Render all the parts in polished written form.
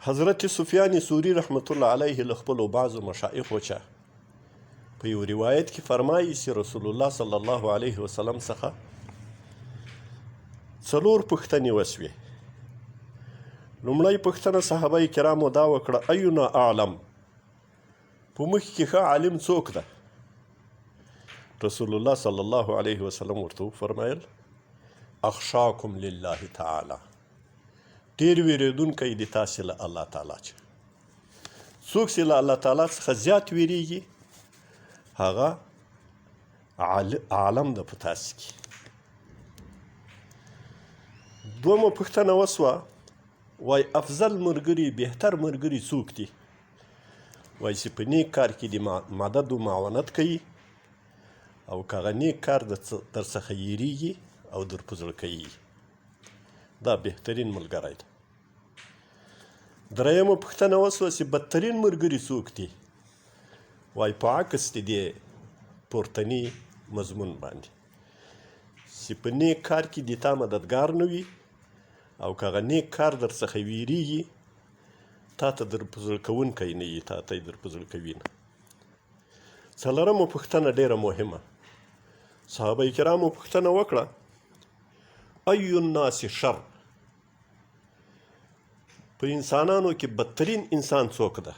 حضرت سفیان ثوری رحمت الله علیه له خپلو بعضو مشایخو څخه په یو روایت کې فرمایي چې رسول الله صلی الله علیه وسلم څخه 4 پوښتنې وسوې. لومړی پوښتنه صحابه کرامو دا وکړه: اینا اعلم، په موږ کې ښه عالم څوک ده؟ رسول الله صلی الله علیه وسلم ورته وفرمایل: اخشاکم لله تعالی، ډېر ویرېدونکی د تاسې له الله تعالی څخه. څوک چې له الله تعالی څخه زیات ویریږي هغه عالم ده په تاسې کې. دویمه پوښتنه وسوه، وای افضل ملګري، بهتر ملګري څوک دي؟ وای چې په نیک کار کې د مدد و معاونت کوي او که هغه نیک کار در څخه یېرېږي او در په زړه کوي، دا بهترین ملګری ده. درېیمه پوښتنه وسوه چې بدترین ملګري څوک دي؟ وای په عکس د دې پورتني مضمون باندې چې په نیک کار کې د تا مددګار نه وي او که هغه نیک کار در څخه ویریږي تا ته در په زړه کوونکی نه وي، تا ته یې در په زړه کوي نه. څلورمه پوښتنه ډېره مهمه، صحابه کرامو پوښتنه وکړه: ای الناس شر، په انسانانو کې بدترین انسان څوک ده؟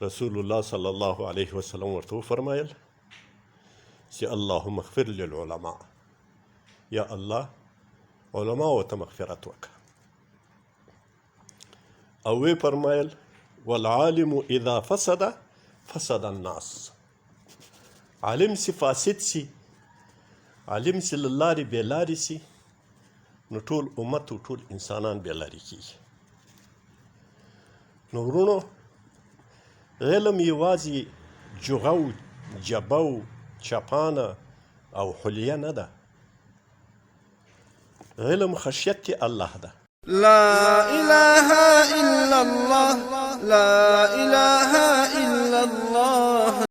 رسول الله صلی الله علیه وسلم ورته وفرمایل چې اللهم اغفر للعلماء، یا الله علماو ته مغفرت وکړه. او وی فرمایل: والعالم اذا فسد فسد الناس، عالم چې فاسد سي، عالم چې له لارې بې لارې سي، نو ټول امت او ټول انسانان بې لارې کېږي. نو ورونو، علم یوازې جغه و جبه و چپانه او حلیه نه ده. علم خشیت الله ده. لا إله إلا الله، لا إله